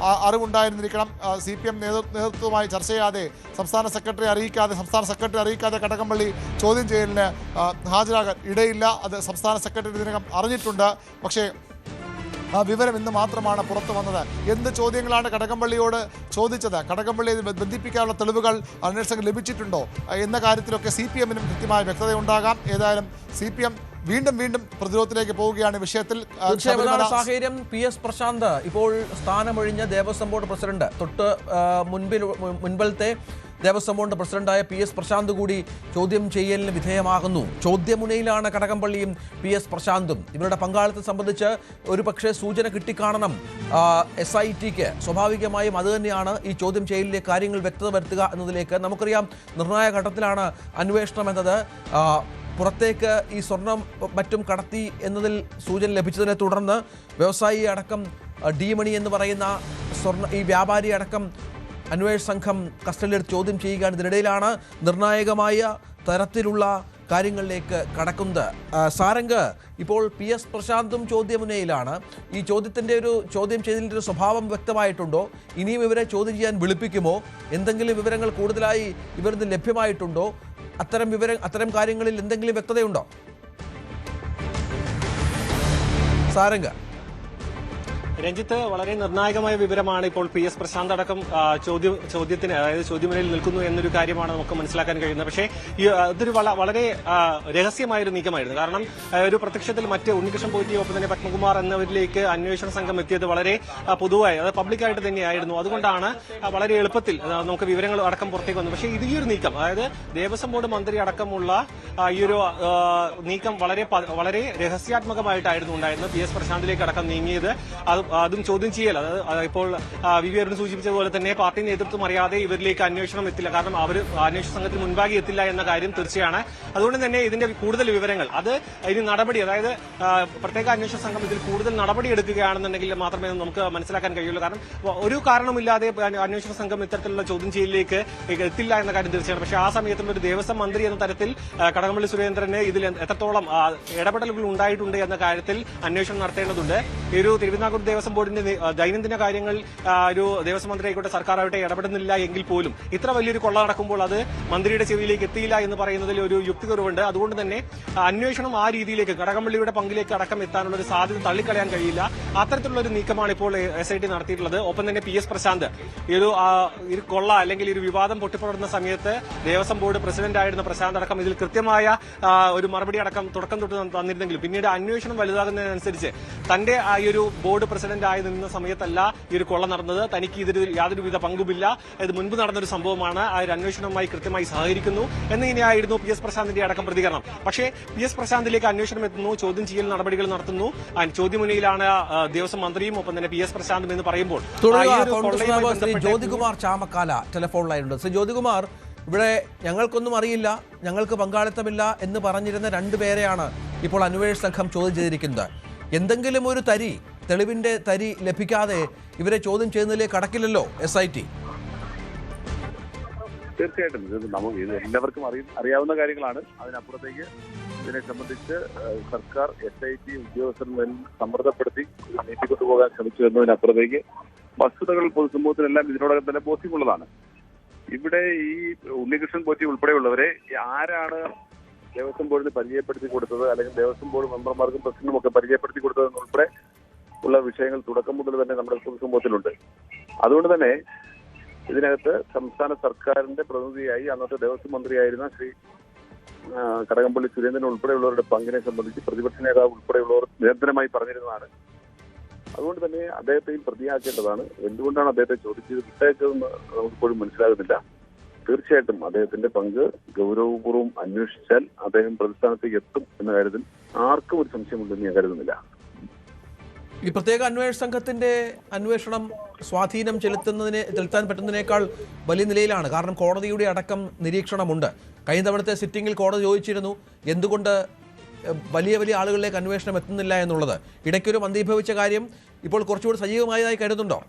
അറിവുണ്ടായിരുന്നിരിക്കണം. CPM നേതൃത്വവുമായി ചർച്ച ചെയ്യാതെ സംസ്ഥാന സെക്രട്ടറി അറിയിക്കാതെ കടകംപള്ളി ചോദ്യം ചെയ്യലിന് ഹാജരാകാൻ ഇടയില്ല. അത് സംസ്ഥാന സെക്രട്ടറി ഇതിനകം അറിഞ്ഞിട്ടുണ്ട്. പക്ഷേ ആ വിവരം ഇന്ന് മാത്രമാണ് പുറത്തു വന്നത്. എന്ത് ചോദ്യങ്ങളാണ് കടകംപള്ളിയോട് ചോദിച്ചത്? കടകംപള്ളിയെ ബന്ധിപ്പിക്കാനുള്ള തെളിവുകൾ അന്വേഷകർക്ക് ലഭിച്ചിട്ടുണ്ടോ എന്ന കാര്യത്തിലൊക്കെ CPM-നും കൃത്യമായ വ്യക്തതയുണ്ടാകാം. ഏതായാലും CPM വീണ്ടും പ്രതിരോധത്തിലേക്ക് പോവുകയാണ് വിഷയത്തിൽ. സാഹചര്യം PS പ്രശാന്ത് ഇപ്പോൾ സ്ഥാനമൊഴിഞ്ഞ ദേവസ്വം ബോർഡ് പ്രസിഡന്റ്, തൊട്ട് മുൻപിലത്തെ ദേവസ്വം ബോർഡ് പ്രസിഡന്റായ PS പ്രശാന്ത് കൂടി ചോദ്യം ചെയ്യലിന് വിധേയമാകുന്നു. ചോദ്യമുനയിലാണ് കടകംപള്ളിയും PS പ്രശാന്തും. ഇവരുടെ പങ്കാളിത്തം സംബന്ധിച്ച് ഒരു പക്ഷേ സൂചന കിട്ടിക്കാണണം SITക്ക്. സ്വാഭാവികമായും അതുതന്നെയാണ് ഈ ചോദ്യം ചെയ്യലിലെ കാര്യങ്ങൾ വ്യക്തത വരുത്തുക എന്നതിലേക്ക്. നമുക്കറിയാം നിർണായക ഘട്ടത്തിലാണ് അന്വേഷണം എന്നത്. പുറത്തേക്ക് ഈ സ്വർണം മറ്റും കടത്തി എന്നതിൽ സൂചന ലഭിച്ചതിനെ തുടർന്ന് വ്യവസായി അടക്കം D മണി എന്ന് പറയുന്ന ഈ വ്യാപാരി അടക്കം അന്വേഷണ സംഘം കസ്റ്റഡിയിലെടുത്ത് ചോദ്യം ചെയ്യുകയാണ്. ഇതിനിടയിലാണ് നിർണായകമായ തരത്തിലുള്ള കാര്യങ്ങളിലേക്ക് കടക്കുന്നത്. സാരംഗ്, ഇപ്പോൾ PS പ്രശാന്തും ചോദ്യമുനയിലാണ്. ഈ ചോദ്യം ചെയ്തതിൻ്റെ ഒരു സ്വഭാവം വ്യക്തമായിട്ടുണ്ടോ? ഇനിയും ഇവരെ ചോദ്യം ചെയ്യാൻ വിളിപ്പിക്കുമോ? എന്തെങ്കിലും വിവരങ്ങൾ കൂടുതലായി ഇവരിൽ ലഭ്യമായിട്ടുണ്ടോ? അത്തരം കാര്യങ്ങളിൽ എന്തെങ്കിലും വ്യക്തതയുണ്ടോ സാരംഗ്? രഞ്ജിത്ത്, വളരെ നിർണായകമായ വിവരമാണ്. ഇപ്പോൾ PS പ്രശാന്ത് അടക്കം ചോദ്യത്തിന് അതായത് ചോദ്യമുനയിൽ നിൽക്കുന്നു എന്നൊരു കാര്യമാണ് നമുക്ക് മനസ്സിലാക്കാൻ കഴിയുന്നത്. പക്ഷേ ഇതൊരു വളരെ രഹസ്യമായൊരു നീക്കമായിരുന്നു. കാരണം ഒരു പ്രത്യക്ഷത്തിൽ മറ്റ് ഉണ്ണികൃഷ്ണൻ പോറ്റി ഒപ്പം തന്നെ പത്മകുമാർ എന്നിവരിലേക്ക് അന്വേഷണ സംഘം എത്തിയത് വളരെ പൊതുവായി, അത് പബ്ലിക്കായിട്ട് തന്നെയായിരുന്നു. അതുകൊണ്ടാണ് വളരെ എളുപ്പത്തിൽ നമുക്ക് വിവരങ്ങൾ അടക്കം പുറത്തേക്ക് വന്നു. പക്ഷേ ഈ ഒരു നീക്കം, അതായത് ദേവസ്വം ബോർഡ് മന്ത്രി അടക്കമുള്ള ഈ ഒരു നീക്കം വളരെ രഹസ്യാത്മകമായിട്ടായിരുന്നു ഉണ്ടായിരുന്നത്. PS പ്രശാന്തിലേക്ക് അടക്കം നീങ്ങിയത് അതും ചോദ്യം ചെയ്യൽ. അതായത് ഇപ്പോൾ വി അരുൺ സൂചിപ്പിച്ചതുപോലെ തന്നെ പാർട്ടി നേതൃത്വം അറിയാതെ ഇവരിലേക്ക് അന്വേഷണം എത്തില്ല. കാരണം അവർ അന്വേഷണ സംഘത്തിന് മുൻപാകെ എത്തില്ല എന്ന കാര്യം തീർച്ചയാണ്. അതുകൊണ്ട് തന്നെ ഇതിന്റെ കൂടുതൽ വിവരങ്ങൾ, അത് ഇനി നടപടി, അതായത് പ്രത്യേക അന്വേഷണ സംഘം ഇതിൽ കൂടുതൽ നടപടി എടുക്കുകയാണെന്നുണ്ടെങ്കിൽ മാത്രമേ നമുക്ക് മനസ്സിലാക്കാൻ കഴിയുള്ളൂ. കാരണം ഒരു കാരണമില്ലാതെ അന്വേഷണ സംഘം ഇത്തരത്തിലുള്ള ചോദ്യം ചെയ്യലിലേക്ക് എത്തില്ല എന്ന കാര്യം തീർച്ചയാണ്. പക്ഷേ ആ സമയത്തുള്ള ഒരു ദേവസ്വം മന്ത്രി എന്ന തരത്തിൽ കടകംപള്ളി സുരേന്ദ്രന് ഇതിൽ എത്രത്തോളം ഇടപെടലുകൾ ഉണ്ടായിട്ടുണ്ട് എന്ന കാര്യത്തിൽ അന്വേഷണം നടത്തേണ്ടതുണ്ട്. ഈ ഒരു തിരുവിതാംകൂർ ദേവസ്വം ബോർഡിന്റെ ദൈനംദിന കാര്യങ്ങൾ ഒരു ദേവസ്വം മന്ത്രി ആയിക്കോട്ടെ സർക്കാരാവട്ടെ ഇടപെടുന്നില്ല എങ്കിൽ പോലും ഇത്ര വലിയൊരു കൊള്ള നടക്കുമ്പോൾ അത് മന്ത്രിയുടെ ചെവിയിലേക്ക് എത്തിയില്ല എന്ന് പറയുന്നതിൽ ഒരു യുക്തികുറവുണ്ട്. അതുകൊണ്ട് തന്നെ അന്വേഷണം ആ രീതിയിലേക്ക് കടകംപള്ളിയുടെ പങ്കിലേക്ക് അടക്കം എത്താനുള്ള ഒരു സാധ്യത തള്ളിക്കളയാൻ കഴിയില്ല. അത്തരത്തിലുള്ള ഒരു നീക്കമാണ് ഇപ്പോൾ SIT നടത്തിയിട്ടുള്ളത്. ഒപ്പം തന്നെ PS പ്രശാന്ത് ഈ ഒരു കൊള്ള അല്ലെങ്കിൽ ഒരു വിവാദം പൊട്ടിപ്പുറന്ന സമയത്ത് ദേവസ്വം ബോർഡ് പ്രസിഡന്റ് ആയിരുന്ന പ്രശാന്ത് അടക്കം ഇതിൽ കൃത്യമായ ഒരു മറുപടി അടക്കം തുടക്കം തൊട്ട് തന്നിരുന്നെങ്കിലും പിന്നീട് അന്വേഷണം വലുതാകുന്നതിനനുസരിച്ച് തന്റെ ഈ ഒരു ബോർഡ് പ്രസിഡന്റ് ആയി നിന്ന സമയത്തല്ല ഈ ഒരു കൊള്ള നടന്നത്, തനിക്ക് ഇതിൽ യാതൊരുവിധ പങ്കുമില്ല, ഇത് മുൻപ് നടന്നൊരു സംഭവമാണ്, ആ ഒരു അന്വേഷണവുമായി കൃത്യമായി സഹകരിക്കുന്നു എന്നിങ്ങനെയായിരുന്നു PS പ്രശാന്തിന്റെ അടക്കം പ്രതികരണം. പക്ഷേ PS പ്രശാന്തിലേക്ക് അന്വേഷണം എത്തുന്നു, ചോദ്യം ചെയ്യൽ നടപടികൾ നടത്തുന്നു, ചോദ്യമുനയിലാണ് ദേവസ്വം മന്ത്രിയും ഒപ്പം തന്നെ PS പ്രശാന്തും എന്ന് പറയുമ്പോൾ ജ്യോതികുമാർ ചാമക്കാല ടെലിഫോൺ ലൈനുണ്ട്. ശ്രീ ജ്യോതികുമാർ, ഇവിടെ ഞങ്ങൾക്കൊന്നും അറിയില്ല, ഞങ്ങൾക്ക് പങ്കാളിത്തമില്ല എന്ന് പറഞ്ഞിരുന്ന രണ്ടുപേരെയാണ് ഇപ്പോൾ അന്വേഷണ സംഘം ചോദ്യം ചെയ്തിരിക്കുന്നത്. എന്തെങ്കിലും ഒരു തെളിവിന്റെ തരി ലഭിക്കാതെ ഇവരെ ചോദ്യം ചെയ്യുന്നതിലേക്ക് കടക്കില്ലല്ലോ SIT? തീർച്ചയായിട്ടും ഇത് എല്ലാവർക്കും അറിയാവുന്ന കാര്യങ്ങളാണ്. അതിനപ്പുറത്തേക്ക് ഇതിനെ സംബന്ധിച്ച് സർക്കാർ SIT ഉദ്യോഗസ്ഥരിൽ സമ്മർദ്ദപ്പെടുത്തി നീട്ടിക്കൊണ്ടുപോകാൻ ശ്രമിച്ചു എന്നതിനപ്പുറത്തേക്ക് വസ്തുതകൾ പൊതുസമൂഹത്തിനെല്ലാം ഇതിനോടകം തന്നെ ബോധ്യമുള്ളതാണ്. ഇവിടെ ഈ ഉണ്ണികൃഷ്ണൻ പോറ്റി ഉൾപ്പെടെയുള്ളവരെ ആരാണ് ദേവസ്വം ബോർഡിന് പരിചയപ്പെടുത്തി കൊടുത്തത്, അല്ലെങ്കിൽ ദേവസ്വം ബോർഡ് മെമ്പർമാർക്കും പ്രസിഡന്റും ഒക്കെ പരിചയപ്പെടുത്തി കൊടുത്തതെന്നുൾപ്പെടെ ഉള്ള വിഷയങ്ങൾ തുടക്കം മുതൽ തന്നെ നമ്മുടെ പൊതുസമൂഹത്തിലുണ്ട്. അതുകൊണ്ട് തന്നെ ഇതിനകത്ത് സംസ്ഥാന സർക്കാരിന്റെ പ്രതിനിധിയായി അന്നത്തെ ദേവസ്വം മന്ത്രിയായിരുന്ന ശ്രീ കടകംപള്ളി സുരേന്ദ്രൻ ഉൾപ്പെടെയുള്ളവരുടെ പങ്കിനെ സംബന്ധിച്ച് പ്രതിപക്ഷ നേതാവ് ഉൾപ്പെടെയുള്ളവർ നിരന്തരമായി പറഞ്ഞിരുന്നതാണ്. അതുകൊണ്ട് തന്നെ അദ്ദേഹത്തെയും പ്രതിയാക്കേണ്ടതാണ്. എന്തുകൊണ്ടാണ് അദ്ദേഹത്തെ ചോദിച്ചത് വിട്ടയച്ചതെന്ന് നമുക്കിപ്പോഴും മനസ്സിലാകുന്നില്ല. തീർച്ചയായിട്ടും അദ്ദേഹത്തിന്റെ പങ്ക് ഗൗരവപൂർവ്വം അന്വേഷിച്ചാൽ അദ്ദേഹം പ്രതിസ്ഥാനത്തേക്ക് എത്തും എന്ന കാര്യത്തിൽ ആർക്കും ഒരു സംശയമുണ്ടെന്ന് ഞാൻ കരുതുന്നില്ല. ഈ പ്രത്യേക അന്വേഷണ സംഘത്തിന്റെ അന്വേഷണം സ്വാധീനം ചെലുത്താൻ പറ്റുന്നതിനേക്കാൾ വലിയ നിലയിലാണ്. കാരണം കോടതിയുടെ അടക്കം നിരീക്ഷണമുണ്ട്. കഴിഞ്ഞ തവണത്തെ സിറ്റിംഗിൽ കോടതി ചോദിച്ചിരുന്നു എന്തുകൊണ്ട് വലിയ ആളുകളിലേക്ക് അന്വേഷണം എത്തുന്നില്ല എന്നുള്ളത്. ഇടയ്ക്കൊരു മന്ദീഭവിച്ച കാര്യം ഇപ്പോൾ കുറച്ചുകൂടി സജീവമായതായി കരുതുന്നുണ്ടോ?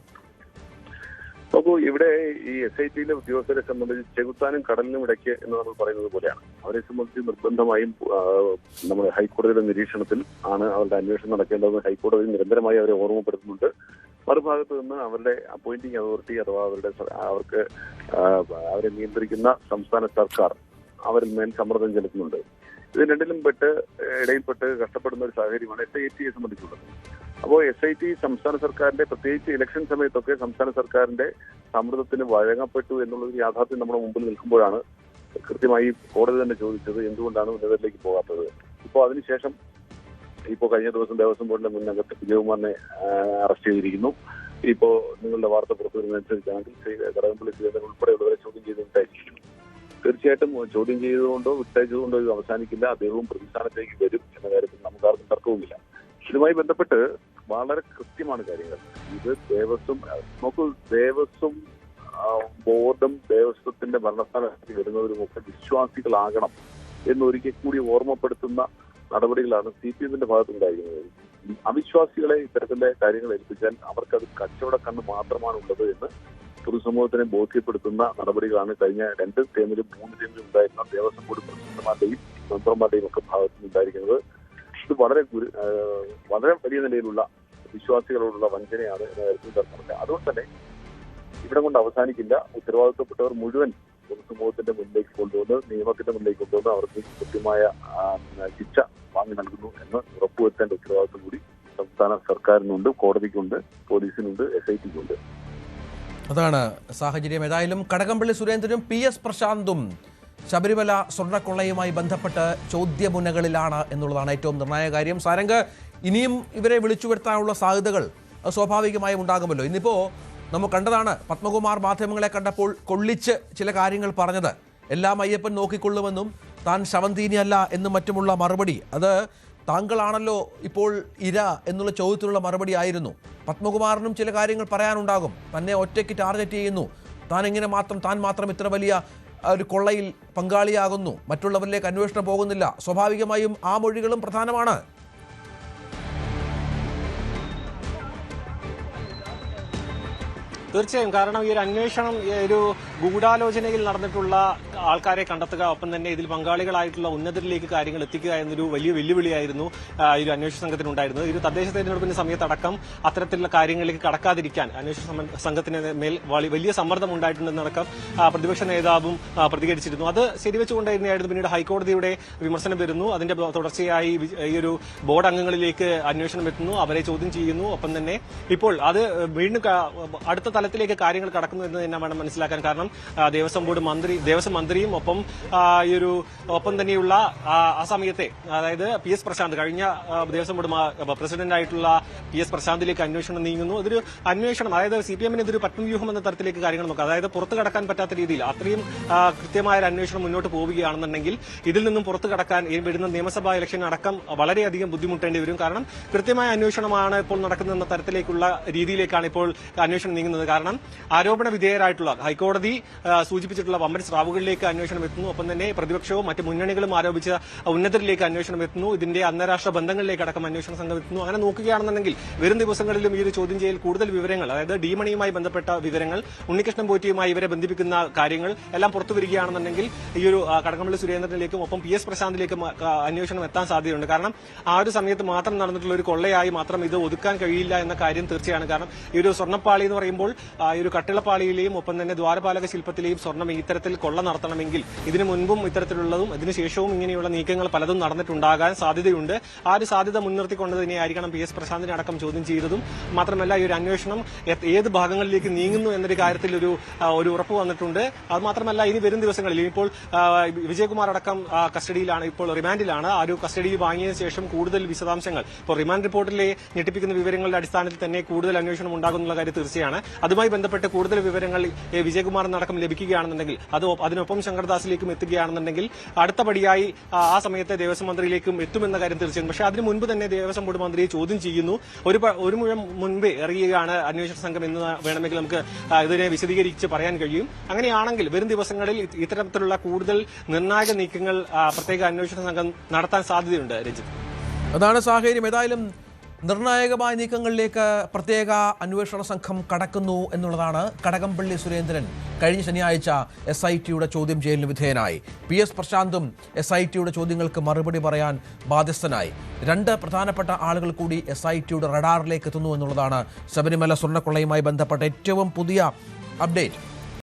നോക്കൂ, ഇവിടെ ഈ SITയിലെ ഉദ്യോഗസ്ഥരെ സംബന്ധിച്ച് ചെകുത്താനും കടലിനും ഇടയ്ക്ക് എന്ന് നമ്മൾ പറയുന്നത് പോലെയാണ്. അവരെ സംബന്ധിച്ച് നിർബന്ധമായും നമ്മുടെ ഹൈക്കോടതിയുടെ നിരീക്ഷണത്തിൽ ആണ് അവരുടെ അന്വേഷണം നടക്കേണ്ടതെന്ന് ഹൈക്കോടതി നിരന്തരമായി അവരെ ഓർമ്മപ്പെടുത്തുന്നുണ്ട്. മറുഭാഗത്ത് നിന്ന് അവരുടെ അപ്പോയിന്റിംഗ് അതോറിറ്റി അഥവാ അവരെ നിയന്ത്രിക്കുന്ന സംസ്ഥാന സർക്കാർ അവരിൽ മേൽ സമ്മർദ്ദം ചെലുത്തുന്നുണ്ട്. ഇത് രണ്ടിലും ഇടയിൽപ്പെട്ട് കഷ്ടപ്പെടുന്ന ഒരു സാഹചര്യമാണ് SITയെ സംബന്ധിച്ചുള്ളത്. അപ്പോൾ SIT സംസ്ഥാന സർക്കാരിന്റെ പ്രത്യേകിച്ച് ഇലക്ഷൻ സമയത്തൊക്കെ സംസ്ഥാന സർക്കാരിന്റെ സമ്മർദ്ദത്തിന് വഴങ്ങപ്പെട്ടു എന്നുള്ളൊരു യാഥാർത്ഥ്യം നമ്മുടെ മുമ്പിൽ നിൽക്കുമ്പോഴാണ് കൃത്യമായി കോടതി തന്നെ ചോദിച്ചത് എന്തുകൊണ്ടാണ് ഉന്നതരിലേക്ക് പോകാത്തത്. ഇപ്പോൾ അതിനുശേഷം കഴിഞ്ഞ ദിവസം ദേവസ്വം ബോർഡിന്റെ മുൻ അംഗത്തെ വിജയകുമാറിനെ അറസ്റ്റ് ചെയ്തിരിക്കുന്നു. ഇപ്പോൾ നിങ്ങളുടെ വാർത്ത പുറത്തു വരുന്നതനുസരിച്ചാണെങ്കിൽ കടകംപള്ളി സുരേന്ദ്രൻ ഉൾപ്പെടെയുള്ളവരെ ചോദ്യം ചെയ്ത് വിട്ടയച്ചിരിക്കുന്നു. തീർച്ചയായിട്ടും ചോദ്യം ചെയ്തുകൊണ്ടോ വിട്ടയച്ചതുകൊണ്ടോ ഇത് അവസാനിക്കില്ല. അദ്ദേഹവും പ്രതിസ്ഥാനത്തേക്ക് വരും എന്ന കാര്യത്തിൽ നമുക്കാർക്കും തർക്കവുമില്ല. ഇതുമായി ബന്ധപ്പെട്ട് വളരെ കൃത്യമാണ് കാര്യങ്ങൾ. ഇത് ദേവസ്വം ബോർഡും ദേവസ്വത്തിന്റെ ഭരണസ്ഥാനത്തേക്ക് വരുന്നവരുമൊക്കെ വിശ്വാസികളാകണം എന്നൊരിക്കൽ കൂടി ഓർമ്മപ്പെടുത്തുന്ന നടപടികളാണ് CPMന്റെ ഭാഗത്തുണ്ടായിരിക്കുന്നത്. അവിശ്വാസികളെ ഇത്തരത്തിലെ കാര്യങ്ങൾ ഏൽപ്പിച്ചാൽ അവർക്കത് കച്ചവട കണ്ണ് മാത്രമാണ് ഉള്ളത് എന്ന് പൊതുസമൂഹത്തിനെ ബോധ്യപ്പെടുത്തുന്ന നടപടികളാണ് കഴിഞ്ഞ 2 ടേമിലും 3 ടേമിലും ഉണ്ടായിരുന്ന ദേവസ്വം ബോർഡ് പ്രസിഡന്റുമാരുടെയും മെമ്പർമാരുടെയും ഒക്കെ ഭാഗത്ത് ഉണ്ടായിരിക്കുന്നത്. ഇത് വളരെ വലിയ നിലയിലുള്ള വിശ്വാസികളോടുള്ള വഞ്ചനയാണ് എന്ന കാര്യത്തിൽ തർക്കമില്ല. അതുകൊണ്ട് തന്നെ ഇവിടെ കൊണ്ട് അവസാനിക്കില്ല. ഉത്തരവാദിത്വപ്പെട്ടവർ മുഴുവൻ പൊതുസമൂഹത്തിന്റെ മുന്നിലേക്ക് കൊണ്ടുവന്ന് നിയമത്തിന്റെ മുന്നിലേക്ക് കൊണ്ടുവന്ന് അവർക്ക് കൃത്യമായ ശിക്ഷ വാങ്ങി നൽകുന്നു എന്ന് ഉറപ്പുവരുത്തേണ്ട ഉത്തരവാദിത്വം കൂടി സംസ്ഥാന സർക്കാരിനുണ്ട്, കോടതിക്കുണ്ട്, പോലീസിനുണ്ട്, SITക്കുണ്ട്. അതാണ് സാഹചര്യം. ഏതായാലും കടകംപള്ളി സുരേന്ദ്രനും PS പ്രശാന്തും ശബരിമല സ്വർണ്ണക്കൊള്ളയുമായി ബന്ധപ്പെട്ട് ചോദ്യമുനകളിലാണ് എന്നുള്ളതാണ് ഏറ്റവും നിർണായക കാര്യം. സാരംഗ്, ഇനിയും ഇവരെ വിളിച്ചു വരുത്താനുള്ള സാധ്യതകൾ സ്വാഭാവികമായും ഉണ്ടാകുമല്ലോ. ഇന്നിപ്പോൾ നമ്മൾ കണ്ടതാണ്, പത്മകുമാർ മാധ്യമങ്ങളെ കണ്ടപ്പോൾ കൊള്ളിച്ച് ചില കാര്യങ്ങൾ പറഞ്ഞത്. എല്ലാം അയ്യപ്പൻ നോക്കിക്കൊള്ളുമെന്നും താൻ ശവന്തീനിയല്ല എന്നും മറ്റുമുള്ള മറുപടി, അത് താങ്കളാണല്ലോ ഇപ്പോൾ ഇര എന്നുള്ള ചോദ്യത്തിനുള്ള മറുപടി ആയിരുന്നു. പത്മകുമാറിനും ചില കാര്യങ്ങൾ പറയാനുണ്ടാകും. തന്നെ ഒറ്റയ്ക്ക് ടാർഗറ്റ് ചെയ്യുന്നു, താൻ മാത്രം ഇത്ര വലിയ ഒരു കൊള്ളയിൽ പങ്കാളിയാകുന്നു, മറ്റുള്ളവരിലേക്ക് അന്വേഷണം പോകുന്നില്ല. സ്വാഭാവികമായും ആ മൊഴികളും പ്രധാനമാണ്. തീർച്ചയായും. കാരണം ഈ ഒരു അന്വേഷണം ഒരു ഗൂഢാലോചനയിൽ നടന്നിട്ടുള്ള ആൾക്കാരെ കണ്ടെത്തുക, ഒപ്പം തന്നെ ഇതിൽ പങ്കാളികളായിട്ടുള്ള ഉന്നതരിലേക്ക് കാര്യങ്ങൾ എത്തിക്കുക എന്നൊരു വലിയ വെല്ലുവിളിയായിരുന്നു ഈ ഒരു അന്വേഷണ സംഘത്തിനുണ്ടായിരുന്നത്. ഈ ഒരു തദ്ദേശ തെരഞ്ഞെടുപ്പിന്റെ സമയത്തടക്കം അത്തരത്തിലുള്ള കാര്യങ്ങളിലേക്ക് കടക്കാതിരിക്കാൻ അന്വേഷണ സംഘത്തിന് മേൽ വലിയ സമ്മർദ്ദം ഉണ്ടായിട്ടുണ്ടെന്നടക്കം പ്രതിപക്ഷ നേതാവും പ്രതികരിച്ചിരുന്നു. അത് ശരിവെച്ചുകൊണ്ട് തന്നെയായിരുന്നു പിന്നീട് ഹൈക്കോടതിയുടെ വിമർശനം വരുന്നു. അതിന്റെ തുടർച്ചയായി ഈ ഒരു ബോർഡ് അംഗങ്ങളിലേക്ക് അന്വേഷണം എത്തുന്നു, അവരെ ചോദ്യം ചെയ്യുന്നു. ഒപ്പം തന്നെ ഇപ്പോൾ അത് വീണ്ടും അടുത്ത തലത്തിലേക്ക് കാര്യങ്ങൾ കടക്കുന്നു എന്ന് തന്നെ വേണം മനസ്സിലാക്കാൻ. കാരണം ദേവസ്വം മന്ത്രിയും ഒപ്പം തന്നെയുള്ള ആ സമയത്തെ, അതായത് PS പ്രശാന്ത്, കഴിഞ്ഞ ദേവസ്വം ബോർഡ് പ്രസിഡന്റ് ആയിട്ടുള്ള PS പ്രശാന്തിലേക്ക് അന്വേഷണം നീങ്ങുന്നു. ഇതൊരു അന്വേഷണം, അതായത് CPM-ന് ഇതൊരു പത്മവ്യൂഹം എന്ന തരത്തിലേക്ക് കാര്യങ്ങൾ നോക്കാം. അതായത് പുറത്തു കടക്കാൻ പറ്റാത്ത രീതിയിൽ അത്രയും കൃത്യമായ ഒരു അന്വേഷണം മുന്നോട്ട് പോവുകയാണെന്നുണ്ടെങ്കിൽ ഇതിൽ നിന്നും പുറത്തു കടക്കാൻ വരുന്ന നിയമസഭാ ഇലക്ഷൻ അടക്കം വളരെയധികം ബുദ്ധിമുട്ടേണ്ടി വരും. കാരണം കൃത്യമായ അന്വേഷണമാണ് ഇപ്പോൾ നടക്കുന്നതെന്ന തരത്തിലേക്കുള്ള രീതിയിലേക്കാണ് ഇപ്പോൾ അന്വേഷണം നീങ്ങുന്നത്. കാരണം ആരോപണ വിധേയരായിട്ടുള്ള ഹൈക്കോടതി സൂചിപ്പിച്ചിട്ടുള്ള വമ്പൻ സ്രാവുകളിലേക്ക് അന്വേഷണം എത്തുന്നു. ഒപ്പം തന്നെ പ്രതിപക്ഷവും മറ്റ് മുന്നണികളും ആരോപിച്ച ഉന്നതരിലേക്ക് അന്വേഷണം എത്തുന്നു. ഇതിന്റെ അന്താരാഷ്ട്ര ബന്ധങ്ങളിലേക്ക് അടക്കം അന്വേഷണ സംഘം എത്തുന്നു. അങ്ങനെ നോക്കുകയാണെന്നുണ്ടെങ്കിൽ വരും ദിവസങ്ങളിലും ഈ ഒരു ചോദ്യം ചെയ്യൽ കൂടുതൽ വിവരങ്ങൾ, അതായത് ഡീമണിയുമായി ബന്ധപ്പെട്ട വിവരങ്ങൾ, ഉണ്ണികൃഷ്ണൻ പോറ്റിയുമായി ഇവരെ ബന്ധിപ്പിക്കുന്ന കാര്യങ്ങൾ എല്ലാം പുറത്തു വരികയാണെന്നുണ്ടെങ്കിൽ ഈ ഒരു കടകംപള്ളി സുരേന്ദ്രനിലേക്കും ഒപ്പം PS പ്രശാന്തിലേക്കും അന്വേഷണം എത്താൻ സാധ്യതയുണ്ട്. കാരണം ആ ഒരു സമയത്ത് മാത്രം നടന്നിട്ടുള്ള ഒരു കൊള്ളയായി മാത്രം ഇത് ഒതുക്കാൻ കഴിയില്ല എന്ന കാര്യം തീർച്ചയാണ്. കാരണം ഈ ഒരു സ്വർണ്ണപ്പാളി എന്ന് പറയുമ്പോൾ ഈ ഒരു കട്ടിളപ്പാളിയിലെയും ഒപ്പം തന്നെ ദ്വാരപാലക ശില്പത്തിലെയും സ്വർണ്ണം ഇത്തരത്തിൽ കൊള്ള നടത്തണമെങ്കിൽ ഇതിനു മുൻപും ഇത്തരത്തിലുള്ളതും ഇതിനുശേഷവും ഇങ്ങനെയുള്ള നീക്കങ്ങൾ പലതും നടന്നിട്ടുണ്ടാകാൻ സാധ്യതയുണ്ട്. ആ ഒരു സാധ്യത മുൻനിർത്തിക്കൊണ്ട് തന്നെയായിരിക്കണം PS പ്രശാന്തിനെ അടക്കം ചോദ്യം ചെയ്തതും. മാത്രമല്ല ഈ ഒരു അന്വേഷണം ഏത് ഭാഗങ്ങളിലേക്ക് നീങ്ങുന്നു എന്നൊരു കാര്യത്തിൽ ഒരു ഉറപ്പ് വന്നിട്ടുണ്ട്. അത് മാത്രമല്ല ഇനി വരും ദിവസങ്ങളിൽ ഇപ്പോൾ വിജയകുമാർ അടക്കം കസ്റ്റഡിയിലാണ്, ഇപ്പോൾ റിമാൻഡിലാണ്. ആ ഒരു കസ്റ്റഡി വാങ്ങിയതിനു ശേഷം കൂടുതൽ വിശദാംശങ്ങൾ, ഇപ്പോൾ റിമാൻഡ് റിപ്പോർട്ടിലെ ഞെട്ടിപ്പിക്കുന്ന വിവരങ്ങളുടെ അടിസ്ഥാനത്തിൽ തന്നെ കൂടുതൽ അന്വേഷണം ഉണ്ടാകുന്നുള്ള കാര്യം തീർച്ചയാണ്. അതുമായി ബന്ധപ്പെട്ട് കൂടുതൽ വിവരങ്ങൾ വിജയകുമാറിനടക്കം ലഭിക്കുകയാണെന്നുണ്ടെങ്കിൽ, അതിനൊപ്പം ശങ്കർദാസിലേക്കും എത്തുകയാണെന്നുണ്ടെങ്കിൽ അടുത്തപടിയായി ആ സമയത്തെ ദേവസ്വം മന്ത്രിയിലേക്കും എത്തുമെന്ന കാര്യം തീർച്ചയായും. പക്ഷേ അതിനു മുൻപ് തന്നെ ദേവസ്വം ബോർഡ് മന്ത്രിയെ ചോദ്യം ചെയ്യുന്നു. ഒരു മുഴം മുൻപേ അറിയുകയാണ് അന്വേഷണ സംഘം എന്ന് വേണമെങ്കിൽ നമുക്ക് ഇതിനെ വിശദീകരിച്ച് പറയാൻ കഴിയും. അങ്ങനെയാണെങ്കിൽ വരും ദിവസങ്ങളിൽ ഇത്തരത്തിലുള്ള കൂടുതൽ നിർണായക നീക്കങ്ങൾ പ്രത്യേക അന്വേഷണ സംഘം നടത്താൻ സാധ്യതയുണ്ട്. രഞ്ജിത്ത്, അതാണ് സാഹചര്യം. ഏതായാലും നിർണായകമായ നീക്കങ്ങളിലേക്ക് പ്രത്യേക അന്വേഷണ സംഘം കടക്കുന്നു എന്നുള്ളതാണ്. കടകംപള്ളി സുരേന്ദ്രൻ കഴിഞ്ഞ ശനിയാഴ്ച SITയുടെ ചോദ്യം ചെയ്യലിന് വിധേയനായി. PS പ്രശാന്തും SITയുടെ ചോദ്യങ്ങൾക്ക് മറുപടി പറയാൻ ബാധ്യസ്ഥനായി. രണ്ട് പ്രധാനപ്പെട്ട ആളുകൾ കൂടി SITയുടെ റഡാറിലേക്ക് എത്തുന്നു എന്നുള്ളതാണ് ശബരിമല സ്വർണ്ണക്കൊള്ളയുമായി ബന്ധപ്പെട്ട ഏറ്റവും പുതിയ അപ്ഡേറ്റ്.